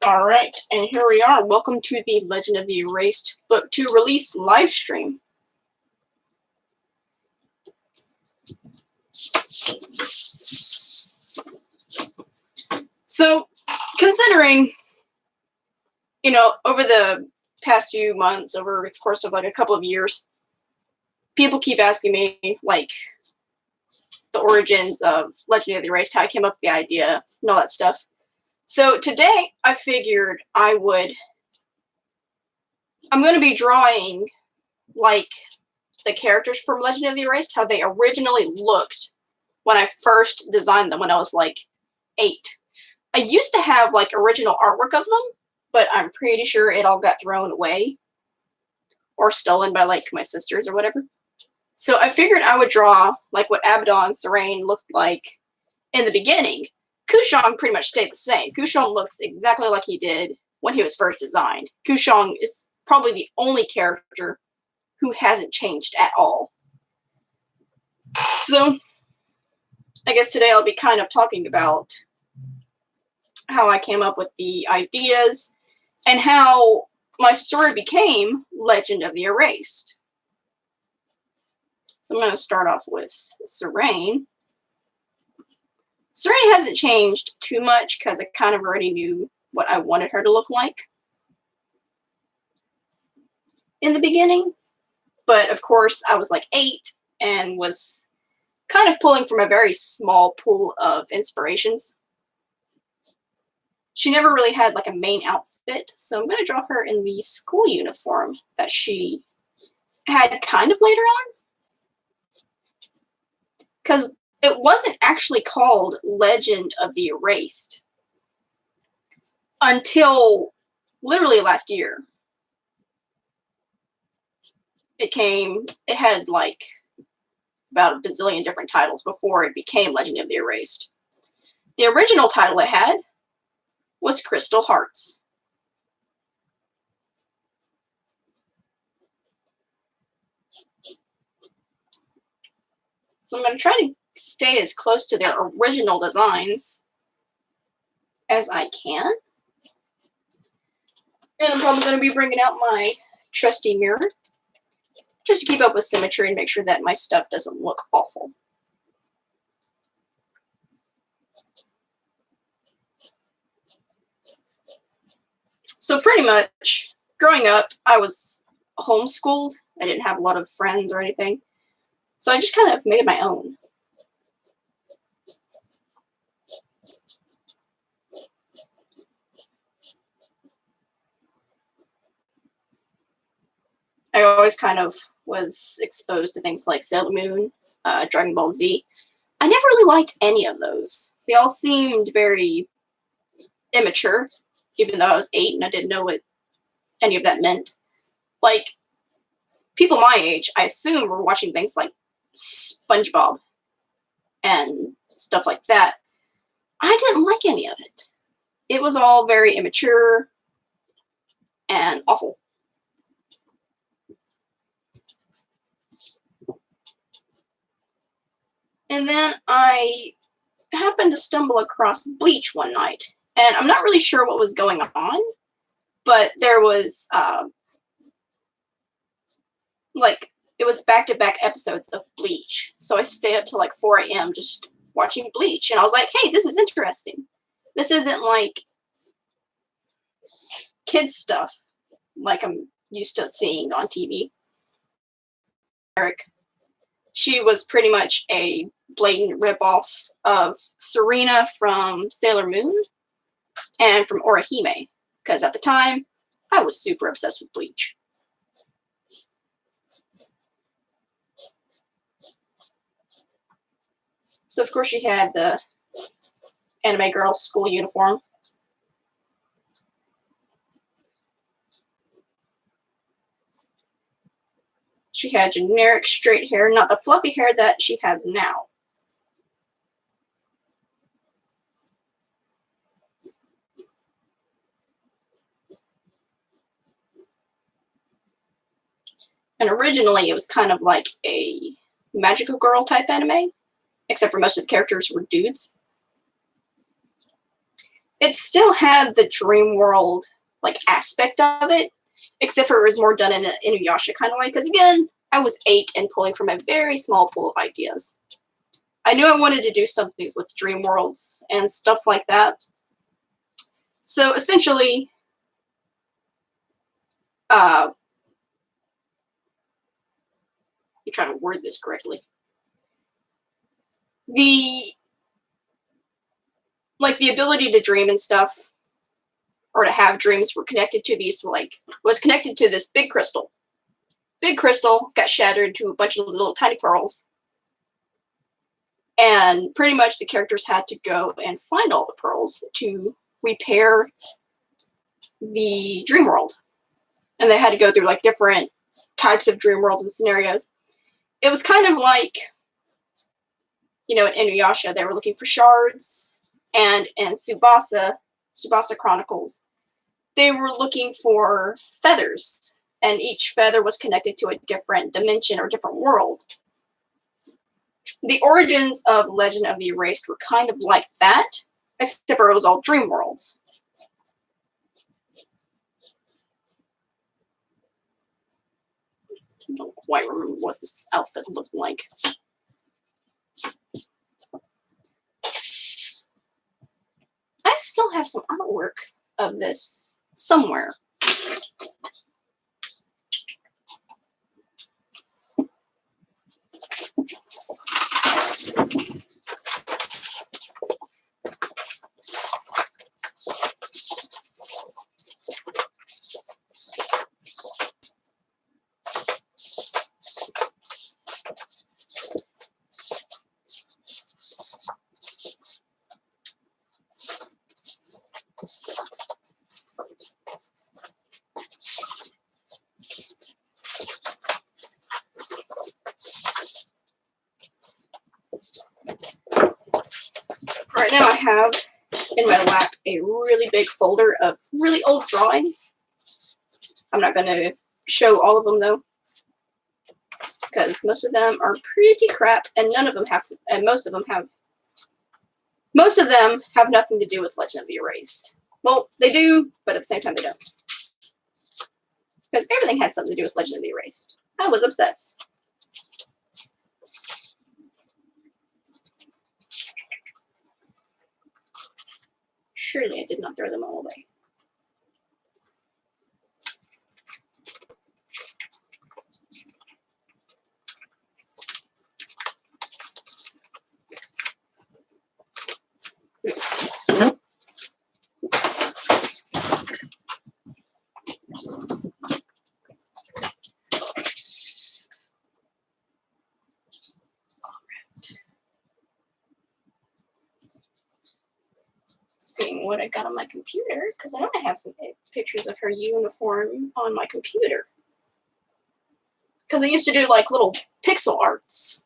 Alright, and here we are. Welcome to the Legend of the Erased Book 2 release live stream. So, considering, over the past few months, over the course of like a couple of years, people keep asking me, like, the origins of Legend of the Erased, how I came up with the idea, and all that stuff. So today, I figured I'm going to be drawing, like, the characters from Legend of the Erased, how they originally looked when I first designed them when I was, like, 8. I used to have, like, original artwork of them, but I'm pretty sure it all got thrown away or stolen by, like, my sisters or whatever. So I figured I would draw, like, what Abaddon Serene looked like in the beginning. Kushong pretty much stayed the same. Kushong looks exactly like he did when he was first designed. Kushong is probably the only character who hasn't changed at all. So, I guess today I'll be kind of talking about how I came up with the ideas and how my story became Legend of the Erased. So I'm going to start off with Serene. Serene hasn't changed too much because I kind of already knew what I wanted her to look like in the beginning. But of course, I was like 8 and was kind of pulling from a very small pool of inspirations. She never really had like a main outfit, so I'm going to draw her in the school uniform that she had kind of later on. Because it wasn't actually called Legend of the Erased until literally last year. It had like about a bazillion different titles before it became Legend of the Erased. The original title it had was Crystal Hearts. So I'm going to try to stay as close to their original designs as I can. And I'm probably going to be bringing out my trusty mirror just to keep up with symmetry and make sure that my stuff doesn't look awful. So pretty much, growing up, I was homeschooled. I didn't have a lot of friends or anything. So I just kind of made my own. I always kind of was exposed to things like Sailor Moon, Dragon Ball Z. I never really liked any of those. They all seemed very immature, even though I was 8 and I didn't know what any of that meant. Like, people my age, I assume, were watching things like SpongeBob and stuff like that. I didn't like any of it. It was all very immature and awful. And then I happened to stumble across Bleach one night. And I'm not really sure what was going on, but there was, it was back-to-back episodes of Bleach. So I stayed up till like 4 a.m. just watching Bleach. And I was like, hey, this is interesting. This isn't like kids stuff like I'm used to seeing on TV. Eric. She was pretty much a blatant ripoff of Serena from Sailor Moon and from Orihime, because at the time, I was super obsessed with Bleach. So of course she had the anime girl school uniform. She had generic straight hair, not the fluffy hair that she has now. And originally it was kind of like a magical girl type anime, except for most of the characters were dudes. it still had the dream world like aspect of it, except for it was more done in an Inuyasha kind of way. Because again, I was 8 and pulling from a very small pool of ideas. I knew I wanted to do something with dream worlds and stuff like that. So essentially, you try to word this correctly. The ability to dream and stuff, or to have dreams, were connected to was connected to this big crystal. Big crystal got shattered into a bunch of little tiny pearls. And pretty much the characters had to go and find all the pearls to repair the dream world. And they had to go through like different types of dream worlds and scenarios. It was kind of like, in Inuyasha, they were looking for shards, and in Tsubasa Chronicles, they were looking for feathers, and each feather was connected to a different dimension or different world. The origins of Legend of the Erased were kind of like that, except for it was all dream worlds. I don't quite remember what this outfit looked like. I still have some artwork of this somewhere. Right now I have in my lap a really big folder of really old drawings. I'm not going to show all of them though, because most of them are pretty crap, and most of them have nothing to do with Legend of the Erased. Well, they do, but at the same time they don't. Because everything had something to do with Legend of the Erased. I was obsessed. Surely I did not throw them all away. Seeing what I got on my computer, because I know I have some pictures of her uniform on my computer. Because I used to do like little pixel arts.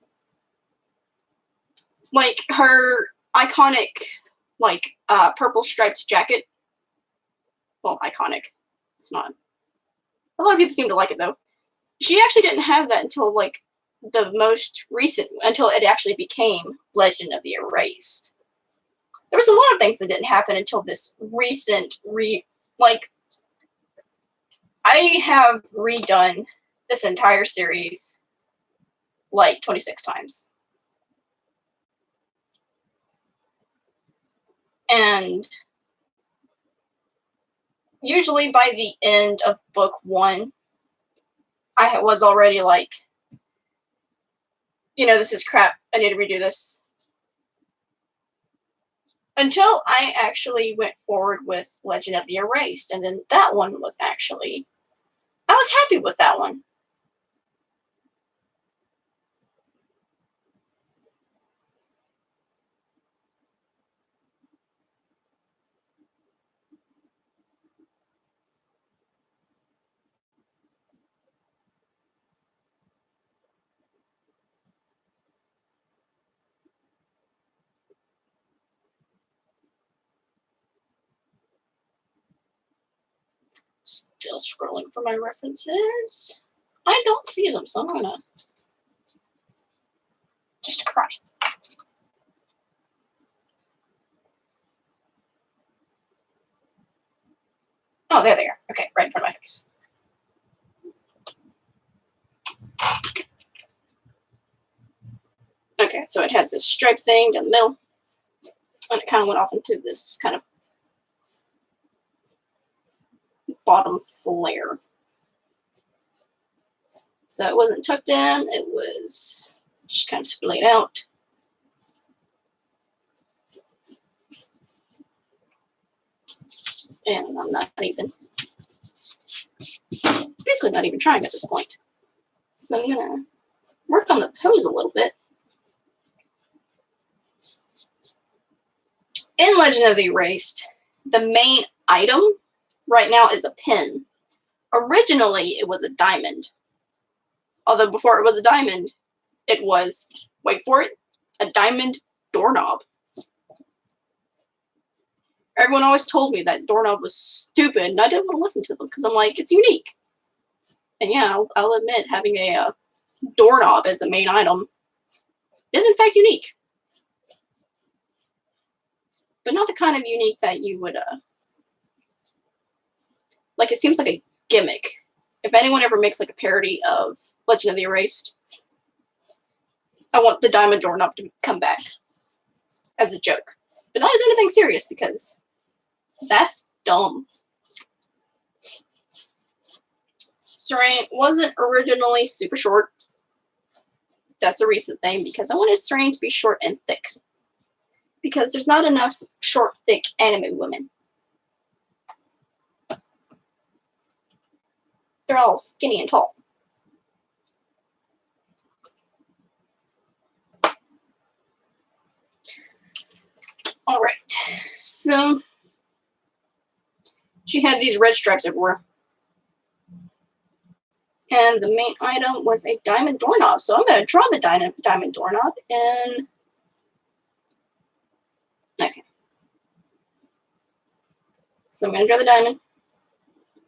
Like her iconic, purple striped jacket. Well, iconic. It's not. A lot of people seem to like it though. She actually didn't have that until like the most recent, until it actually became Legend of the Erased. There was a lot of things that didn't happen until this recent I have redone this entire series like 26 times. And usually by the end of book 1, I was already like, this is crap. I need to redo this. Until I actually went forward with Legend of the Erased, and then that one was actually, I was happy with that one. Still scrolling for my references. I don't see them, so I'm gonna just cry. Oh, there they are. Okay, right in front of my face. Okay, so it had this stripe thing down the middle, and it kind of went off into this kind of bottom flare. So it wasn't tucked in, it was just kind of splayed out. And I'm not even, basically not even trying at this point. So I'm gonna work on the pose a little bit. In Legend of the Erased, the main item right now is a pin. Originally, it was a diamond. Although before it was a diamond, it was, wait for it, a diamond doorknob. Everyone always told me that doorknob was stupid, and I didn't want to listen to them because I'm like, it's unique. And yeah, I'll admit, having a doorknob as the main item is in fact unique. But not the kind of unique that you would, like, it seems like a gimmick. If anyone ever makes like a parody of Legend of the Erased, I want the diamond doorknob to come back as a joke. But not as anything serious, because that's dumb. Serene wasn't originally super short. That's a recent thing, because I wanted Serene to be short and thick. Because there's not enough short, thick anime women. They're all skinny and tall. Alright, so she had these red stripes everywhere. And the main item was a diamond doorknob. So I'm going to draw the diamond doorknob in... Okay. So I'm going to draw the diamond.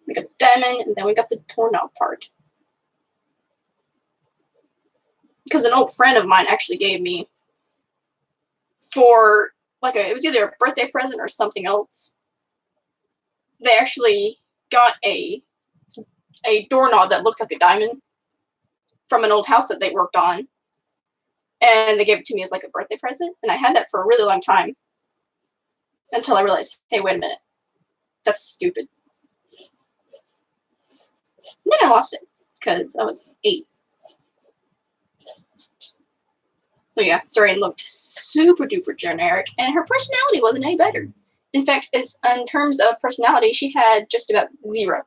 We got the diamond, and then we got the doorknob part. Because an old friend of mine actually gave me for, like, it was either a birthday present or something else. They actually got a doorknob that looked like a diamond from an old house that they worked on. And they gave it to me as like a birthday present. And I had that for a really long time. Until I realized, hey, wait a minute. That's stupid. And then I lost it. Because I was 8. So yeah, Serene looked super duper generic. And her personality wasn't any better. In fact, in terms of personality, she had just about 0.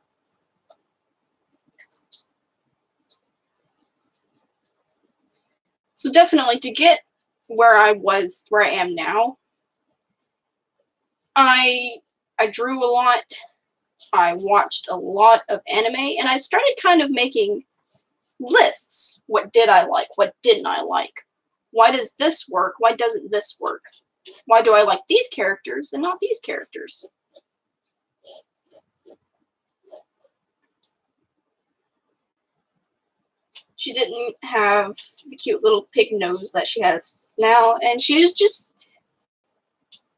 So definitely, to get where I am now, I drew a lot, I watched a lot of anime, and I started kind of making lists. What did I like? What didn't I like? Why does this work? Why doesn't this work? Why do I like these characters and not these characters? She didn't have the cute little pig nose that she has now, and she was just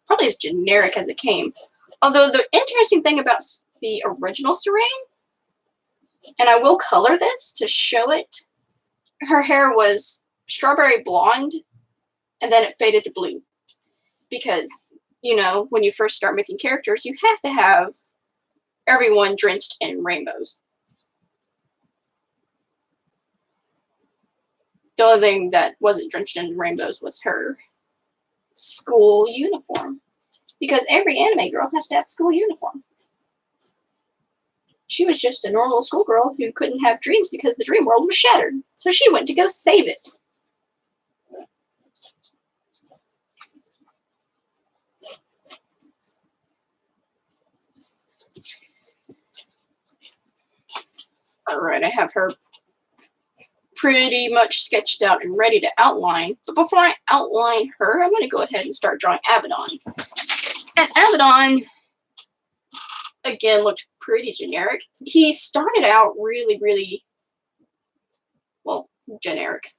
probably as generic as it came. Although the interesting thing about the original Serene, and I will color this to show it, her hair was strawberry blonde, and then it faded to blue. Because, you know, when you first start making characters, you have to have everyone drenched in rainbows. The only thing that wasn't drenched in rainbows was her school uniform. Because every anime girl has to have school uniform. She was just a normal schoolgirl who couldn't have dreams because the dream world was shattered. So she went to go save it. Alright, I have her pretty much sketched out and ready to outline. But before I outline her, I'm going to go ahead and start drawing Abaddon. And Abaddon, again, looked pretty generic. He started out really, really, well, generic.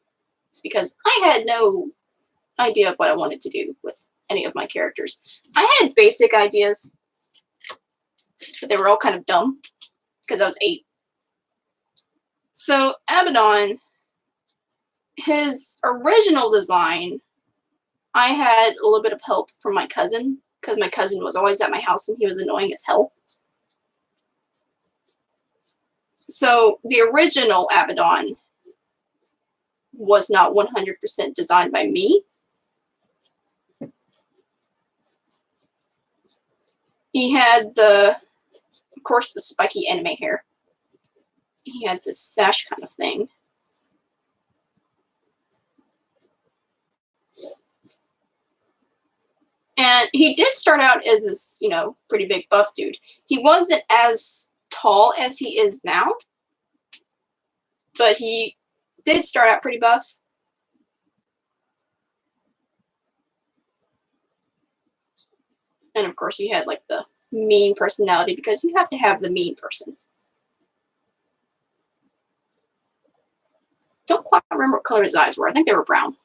Because I had no idea of what I wanted to do with any of my characters. I had basic ideas. but they were all kind of dumb because I was 8. So Abaddon, his original design, I had a little bit of help from my cousin because my cousin was always at my house and he was annoying as hell. So the original Abaddon was not 100% designed by me. He had of course, the spiky anime hair. He had this sash kind of thing. And he did start out as this, pretty big buff dude. He wasn't as tall as he is now, but he did start out pretty buff. And of course, he had like the mean personality because you have to have the mean person. Don't quite remember what color his eyes were. I think they were brown.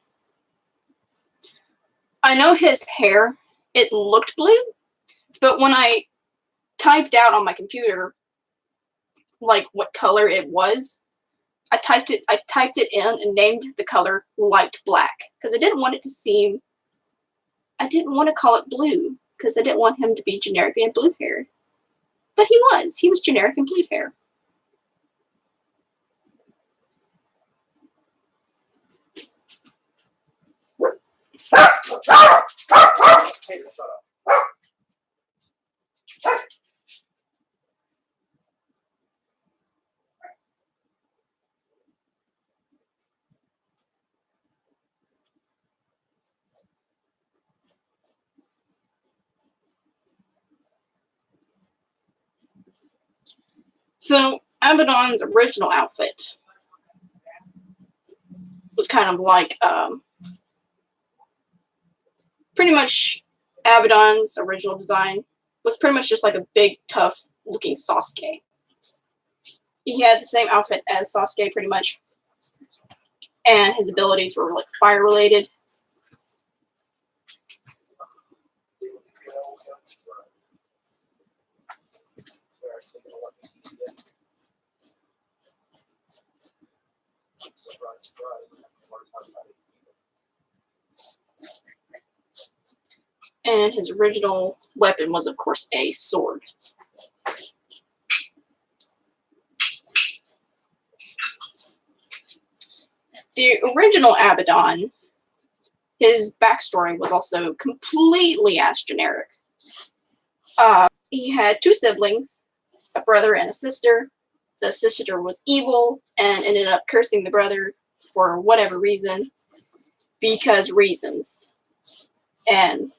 I know his hair, it looked blue, but when I typed out on my computer like what color it was, I typed it in and named the color light black because I didn't want it to seem, I didn't want to call it blue because I didn't want him to be generic and blue hair. But he was generic and blue hair. So Abaddon's original outfit was kind of like pretty much Abaddon's original design was pretty much just like a big, tough looking Sasuke. He had the same outfit as Sasuke pretty much, and his abilities were like fire related. And his original weapon was, of course, a sword. The original Abaddon, his backstory was also completely ass generic. He had 2 siblings, a brother and a sister. The sister was evil and ended up cursing the brother for whatever reason, because reasons. And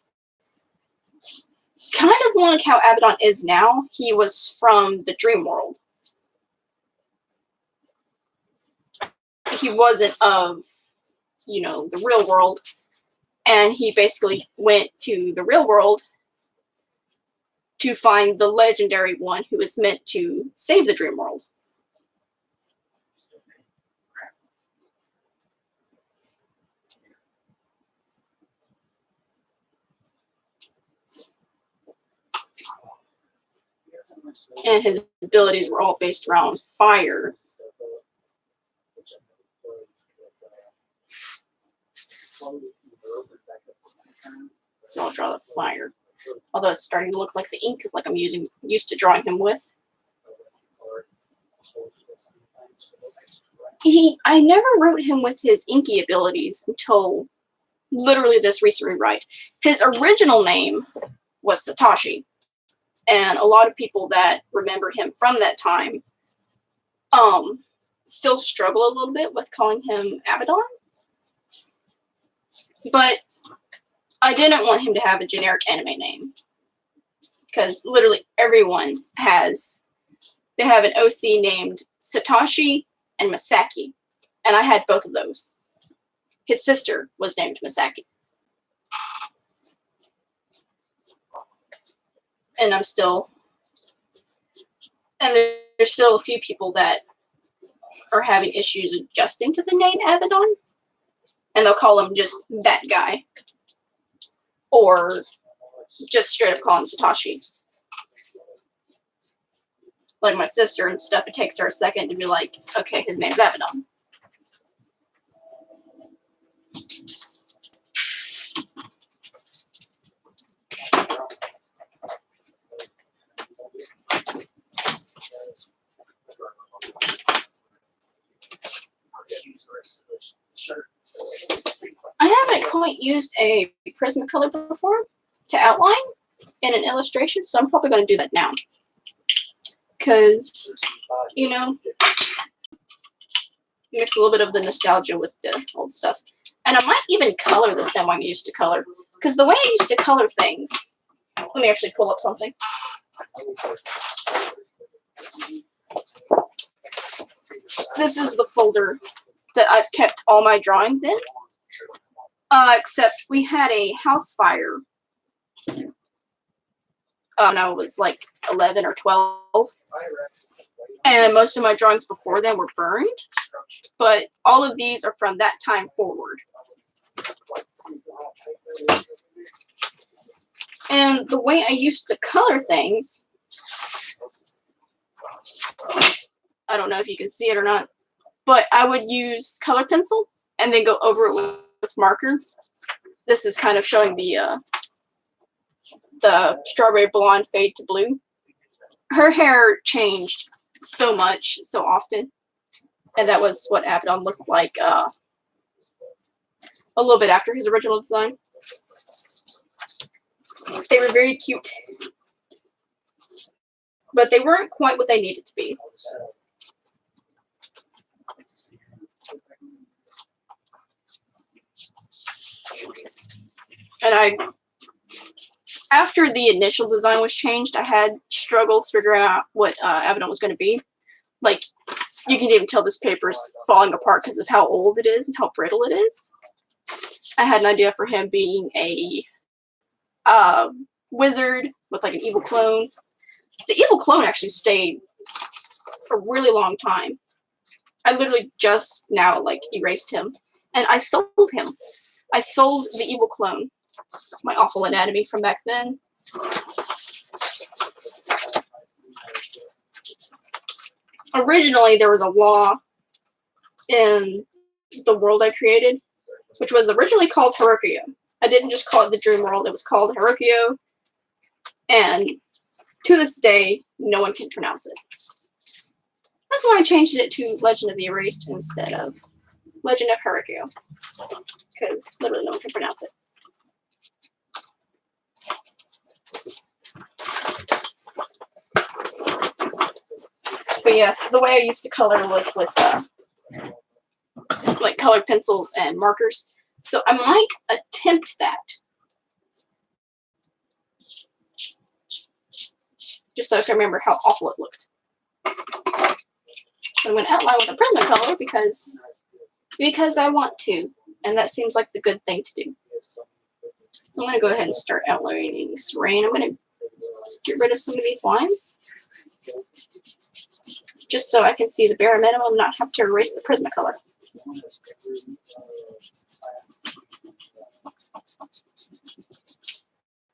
kind of like how Abaddon is now, he was from the dream world. He wasn't of, the real world. And he basically went to the real world to find the legendary one who is meant to save the dream world. And his abilities were all based around fire. So I'll draw the fire. Although it's starting to look like the ink like I'm used to drawing him with. I never wrote him with his inky abilities until literally this recent rewrite. His original name was Satoshi. And a lot of people that remember him from that time still struggle a little bit with calling him Abaddon. But I didn't want him to have a generic anime name. Because literally everyone they have an OC named Satoshi and Masaki. And I had both of those. His sister was named Masaki. And there's still a few people that are having issues adjusting to the name Abaddon. And they'll call him just that guy. Or just straight up call him Satoshi. like my sister and stuff, it takes her a second to be like, okay, his name's Abaddon. I haven't quite used a Prismacolor before to outline in an illustration, so I'm probably going to do that now. Because, you know, mix a little bit of the nostalgia with the old stuff. And I might even color the same way I used to color. Because the way I used to color things... Let me actually pull up something. This is the folder that I've kept all my drawings in. Except we had a house fire when I was like 11 or 12. And most of my drawings before then were burned. But all of these are from that time forward. And the way I used to color things, I don't know if you can see it or not, but I would use color pencil and then go over it with marker. This is kind of showing the strawberry blonde fade to blue. Her hair changed so much, so often, and that was what Abaddon looked like a little bit after his original design. They were very cute, but they weren't quite what they needed to be. And after the initial design was changed, I had struggles figuring out what Abaddon was going to be. Like, you can even tell this paper's falling apart because of how old it is and how brittle it is. I had an idea for him being a wizard with like an evil clone. The evil clone actually stayed a really long time. I literally just now like erased him, and I sold him. I sold the evil clone, my awful anatomy from back then. Originally, there was a law in the world I created, which was originally called Herokio. I didn't just call it the Dream World, it was called Herokio, and to this day, no one can pronounce it. That's why I changed it to Legend of the Erased instead of Legend of Herokio, because literally no one can pronounce it. But yes, the way I used to color was with like colored pencils and markers. So I might attempt that. Just so I can remember how awful it looked. I'm going to outline with a Prismacolor because I want to. And that seems like the good thing to do. So I'm going to go ahead and start outlining Serene. I'm going to get rid of some of these lines. Just so I can see the bare minimum, not have to erase the Prismacolor.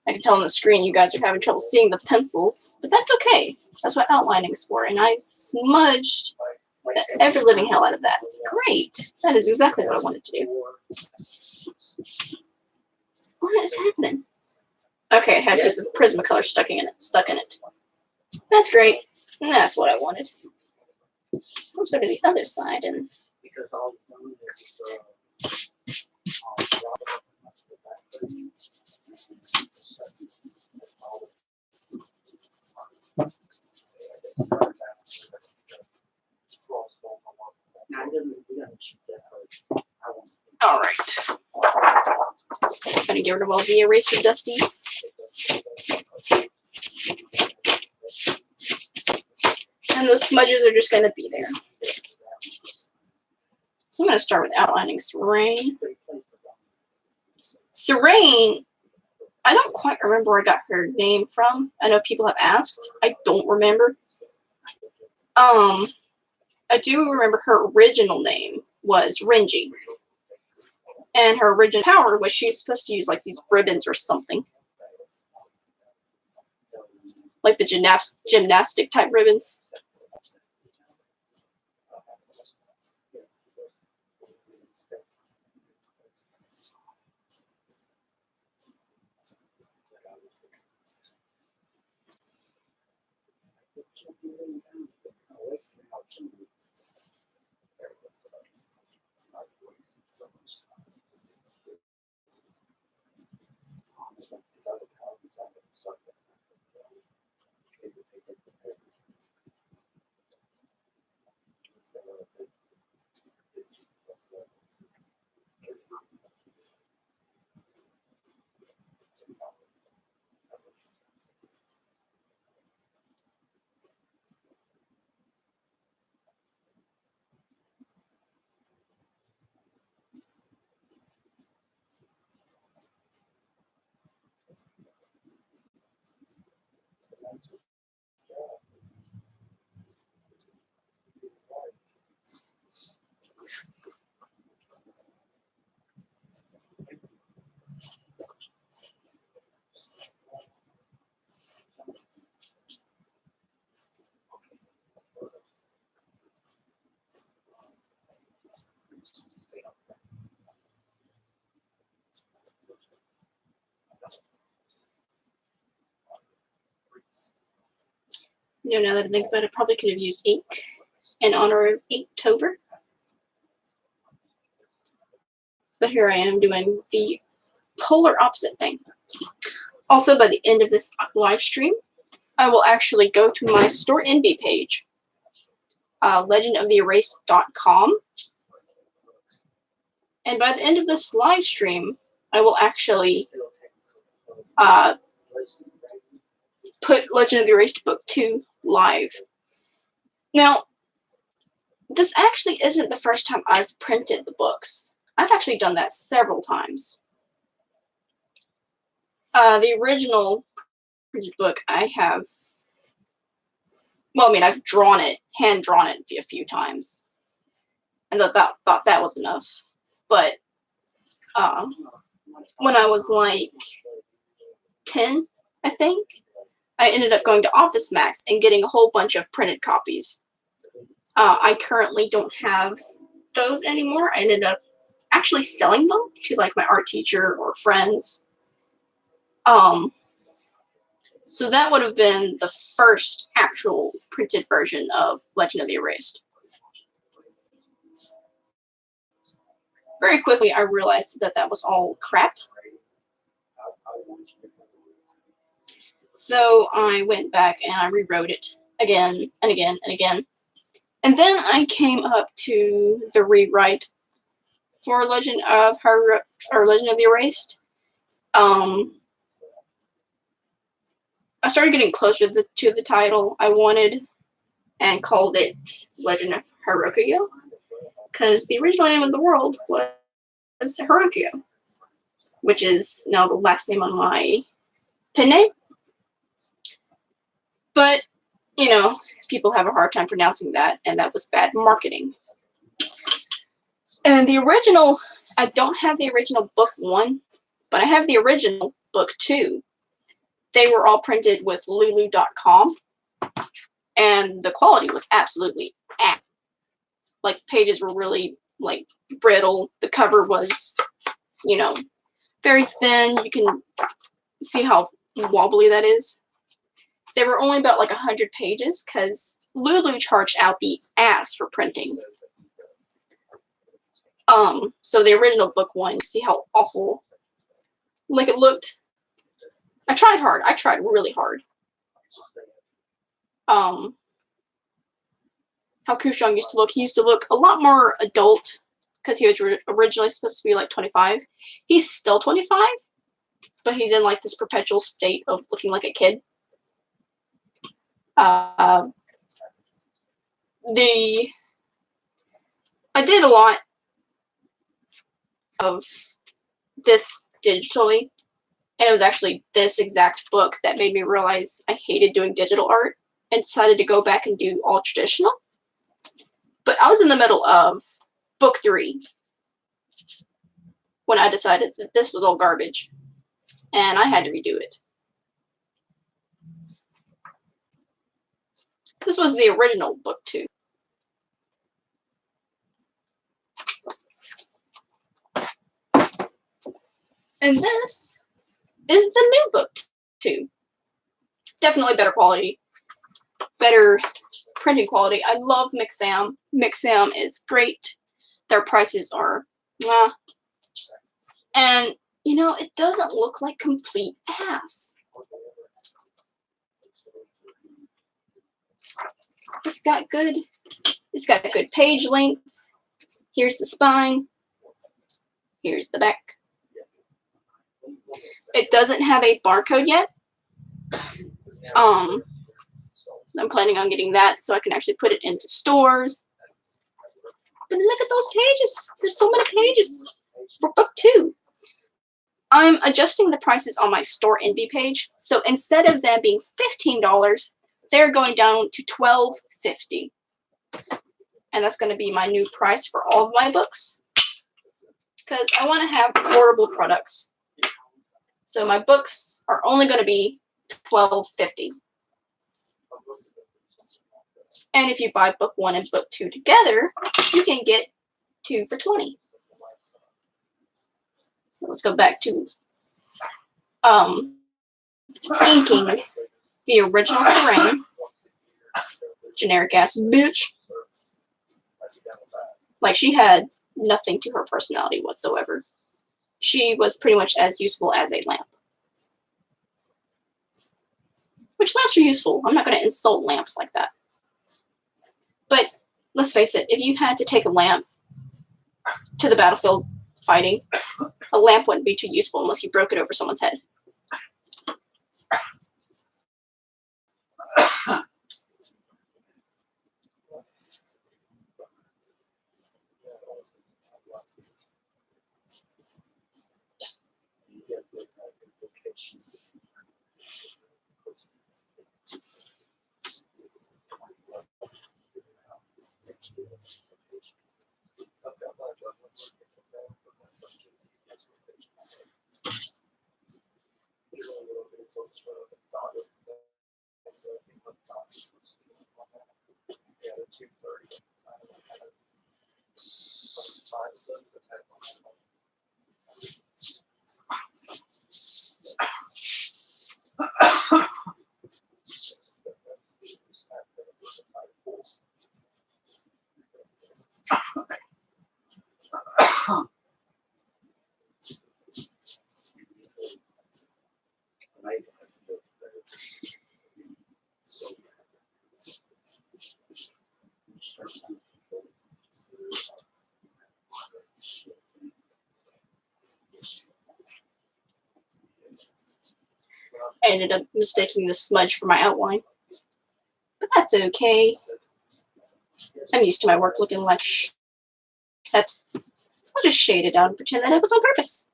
I can tell on the screen you guys are having trouble seeing the pencils, but that's okay. That's what outlining's for, and I smudged the ever living hell out of that. Great! That is exactly what I wanted to do. What is happening? Okay, I had a piece of Prismacolor stuck in it. That's great. That's what I wanted. Let's go to the other side and all right. I'm gonna get rid of all the eraser dusties. And those smudges are just going to be there. So I'm going to start with outlining Serene. Serene, I don't quite remember where I got her name from. I know people have asked. I don't remember. I do remember her original name was Renji. And her original power was she's supposed to use like these ribbons or something. like the gymnastic type ribbons. Now that I think about it, I probably could have used ink in honor of Inktober. But here I am doing the polar opposite thing. Also, by the end of this live stream, I will actually go to my Store Envy page, legendoftheerased.com. And by the end of this live stream, I will actually put Legend of the Erased Book 2 live. Now, this actually isn't the first time I've printed the books. I've actually done that several times. The original printed book I have, well, I mean, I've drawn it, hand-drawn it a few times. And thought that was enough. But when I was like 10, I think, I ended up going to Office Max and getting a whole bunch of printed copies. I currently don't have those anymore. I ended up actually selling them to like my art teacher or friends. So that would have been the first actual printed version of Legend of the Erased. Very quickly, I realized that that was all crap. So I went back and I rewrote it again and again and again. And then I came up to the rewrite for Legend of the Erased. I started getting closer to the title I wanted and called it Legend of Haruka-yo, because the original name of the world was Haruka-yo, which is now the last name on my pen name. But, you know, people have a hard time pronouncing that, and that was bad marketing. And the original, I don't have the original book 1, but I have the original book 2. They were all printed with Lulu.com, and the quality was absolutely ass. Like, the pages were really, like, brittle. The cover was, you know, very thin. You can see how wobbly that is. They were only about, like, 100 pages, because Lulu charged out the ass for printing. So the original book 1, you see how awful, like, it looked. I tried hard. I tried really hard. How Kushong used to look. He used to look a lot more adult because he was originally supposed to be like 25. He's still 25, but he's in like this perpetual state of looking like a kid. I did a lot of this digitally. And it was actually this exact book that made me realize I hated doing digital art and decided to go back and do all traditional. But I was in the middle of book 3 when I decided that this was all garbage and I had to redo it. This was the original book 2. And this is the new book 2. Definitely better quality. Better printing quality. I love Mixam. Mixam is great. Their prices are and you know, it doesn't look like complete ass. It's got good page length. Here's the spine. Here's the back. It doesn't have a barcode yet. I'm planning on getting that so I can actually put it into stores. But look at those pages. There's so many pages for book 2. I'm adjusting the prices on my Store Envy page. So instead of them being $15, they're going down to $12.50. And that's going to be my new price for all of my books. Because I want to have affordable products. So my books are only going to be $12.50. And if you buy book 1 and book 2 together, you can get 2 for $20. So let's go back to inking the original Sarang. Generic ass bitch. Like, she had nothing to her personality whatsoever. She was pretty much as useful as a lamp. Which lamps are useful. I'm not going to insult lamps like that. But let's face it, if you had to take a lamp to the battlefield fighting, a lamp wouldn't be too useful unless you broke it over someone's head. I ended up mistaking the smudge for my outline. But that's okay. I'm used to my work looking like shit. I'll just shade it out and pretend that it was on purpose.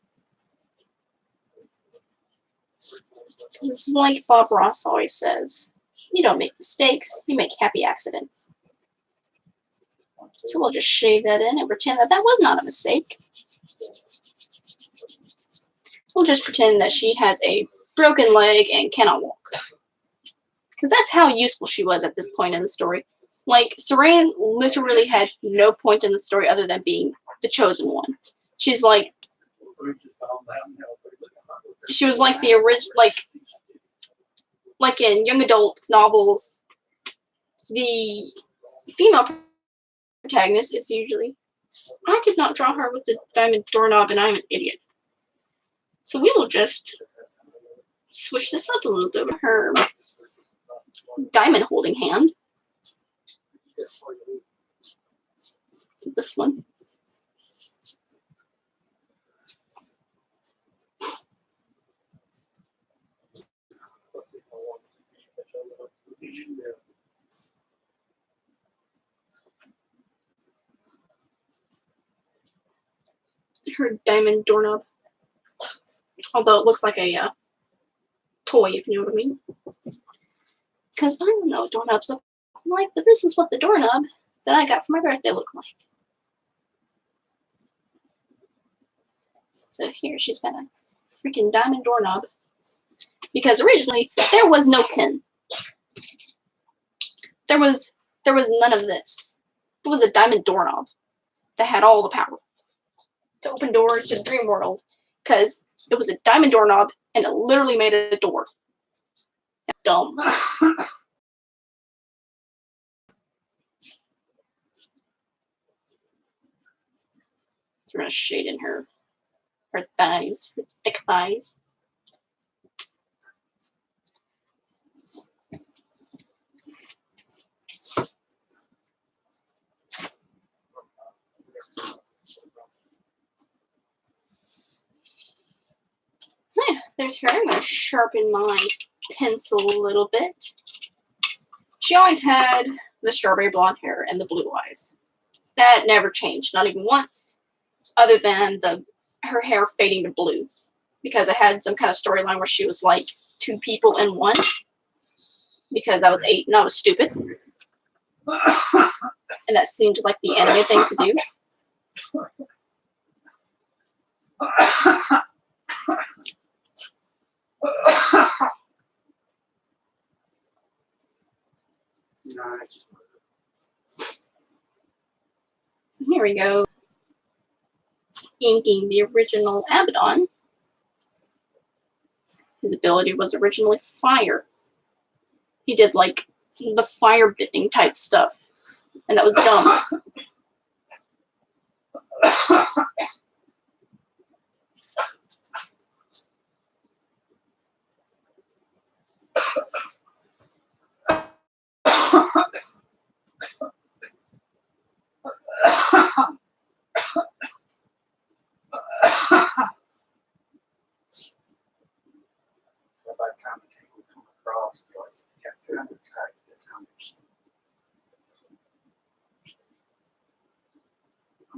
This is like Bob Ross always says. You don't make mistakes, you make happy accidents. So we'll just shade that in and pretend that that was not a mistake. We'll just pretend that she has a broken leg and cannot walk. Because that's how useful she was at this point in the story. Like, Sarang literally had no point in the story other than being the chosen one. She's like, she was like the original, like in young adult novels, the female protagonist is usually, I did not draw her with the diamond doorknob and I'm an idiot. So we will just switch this up a little bit with her diamond holding hand. This one. Her diamond doorknob. Although it looks like a toy, if you know what I mean. Because I don't know what doorknobs look like, but this is what the doorknob that I got for my birthday look like. So here she's got a freaking diamond doorknob. Because originally there was no pin. There was none of this. It was a diamond doorknob that had all the power to open doors to the dream world, because it was a diamond doorknob and it literally made a door. Dumb. Threw a shade in her thighs, her thick thighs. So yeah, there's her. I'm going to sharpen my pencil a little bit. She always had the strawberry blonde hair and the blue eyes. That never changed, not even once, other than her hair fading to blue. Because I had some kind of storyline where she was like 2 people in one. Because I was 8 and I was stupid. And that seemed like the anime thing to do. So here we go. Inking the original Abaddon. His ability was originally fire. He did like the fire bending type stuff. And that was dumb.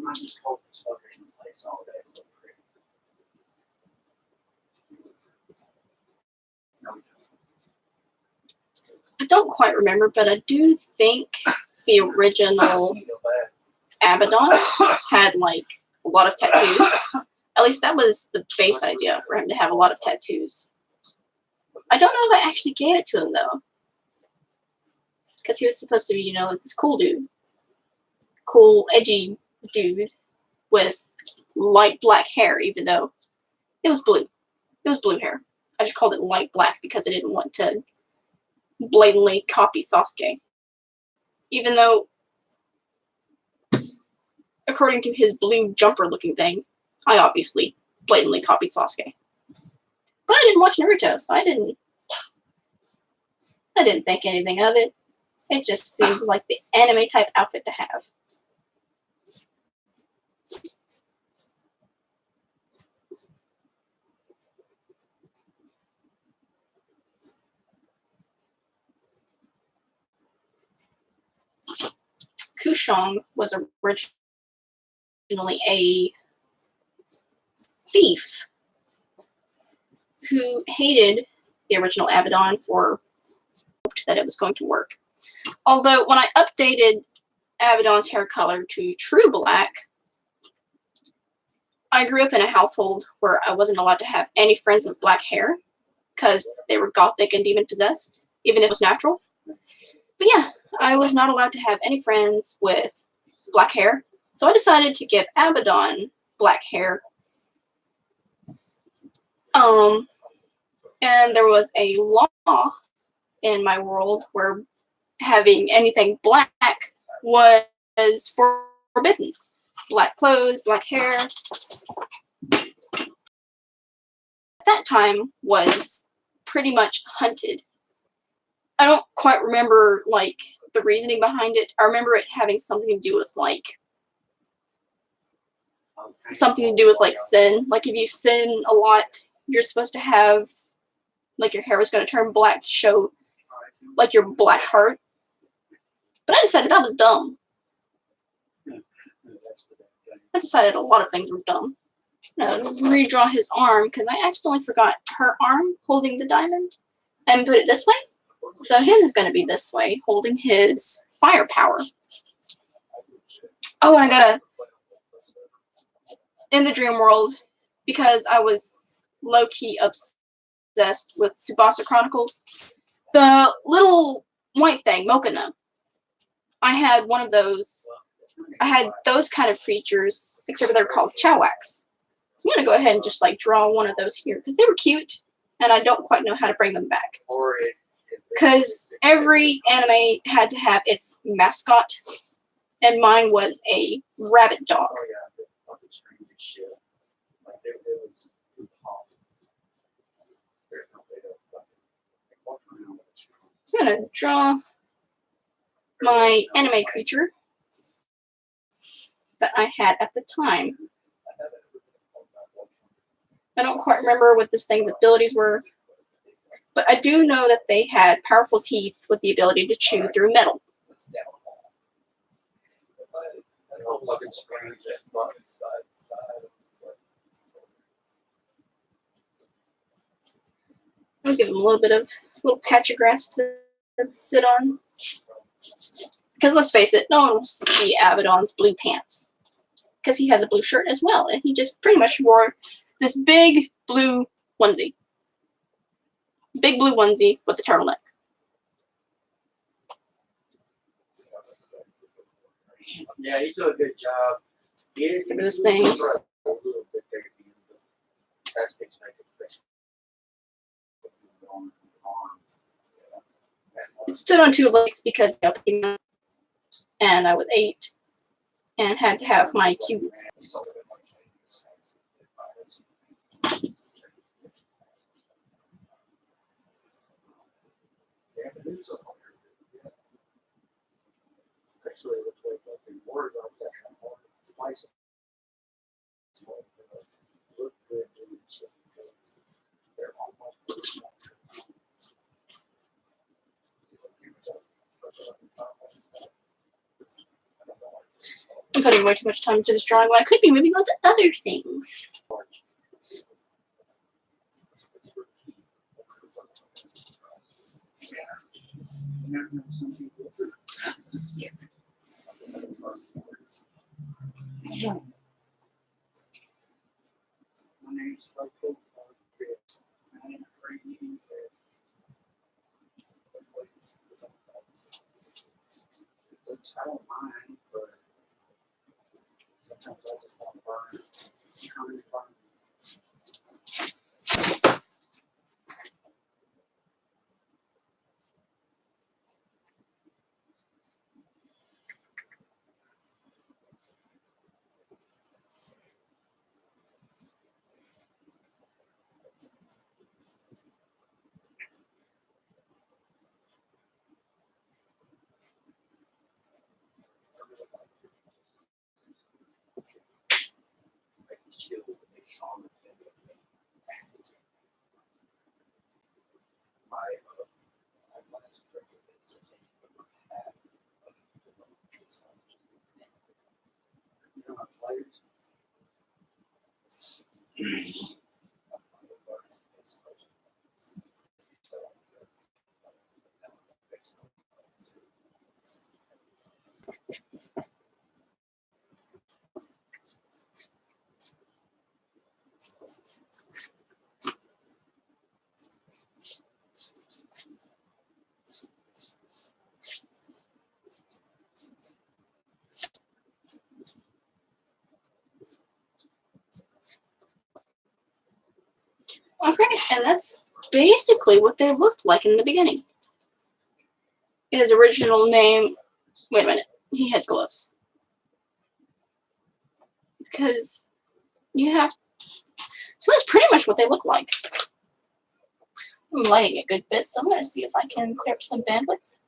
I'm just holding this fucker in place all day. Look pretty. No, he doesn't. I don't quite remember, but I do think the original Abaddon had like a lot of tattoos. At least that was the base idea, for him to have a lot of tattoos. I don't know if I actually gave it to him though. Because he was supposed to be, you know, like this cool dude. Cool, edgy dude with light black hair, even though it was blue. It was blue hair. I just called it light black because I didn't want to blatantly copy Sasuke. Even though, according to his blue jumper looking thing, I obviously blatantly copied Sasuke. But I didn't watch Naruto, so I didn't think anything of it. It just seemed like the anime type outfit to have. Kushong was originally a thief who hated the original Abaddon for hoped that it was going to work. Although when I updated Abaddon's hair color to true black, I grew up in a household where I wasn't allowed to have any friends with black hair because they were gothic and demon possessed, even if it was natural. But yeah, I was not allowed to have any friends with black hair, so I decided to give Abaddon black hair. And there was a law in my world where having anything black was forbidden. Black clothes, black hair. At that time was pretty much hunted. I don't quite remember like the reasoning behind it. I remember it having something to do with like sin. Like if you sin a lot, you're supposed to have like your hair was going to turn black to show like your black heart. But I decided that was dumb. I decided a lot of things were dumb. Redraw his arm because I accidentally forgot her arm holding the diamond and put it this way. So his is going to be this way, holding his firepower. Oh, and I gotta, in the dream world, because I was low-key obsessed with Tsubasa Chronicles, the little white thing, Mokona, I had one of those. I had those kind of creatures, except for they're called Chowaks. So I'm gonna go ahead and just like draw one of those here because they were cute, and I don't quite know how to bring them back. Because every anime had to have its mascot, and mine was a rabbit dog. So I'm gonna draw my anime creature that I had at the time. I don't quite remember what this thing's abilities were, but I do know that they had powerful teeth with the ability to chew through metal. I'll give him a little patch of grass to sit on. Because let's face it, no one wants to see Abaddon's blue pants. Because he has a blue shirt as well, and he just pretty much wore this big blue onesie. Big blue onesie with a turtleneck. Yeah, he's doing a good job. Look at this thing. It stood on 2 legs because and I was 8 and had to have my cute. I'm putting way too much time into this drawing when I could be moving on to other things. I don't mind, but sometimes I just want to burn. Okay, and that's basically what they looked like in the beginning. His original name, wait a minute, he had gloves. Because you have, so that's pretty much what they look like. I'm lagging a good bit, so I'm going to see if I can clear up some bandwidth.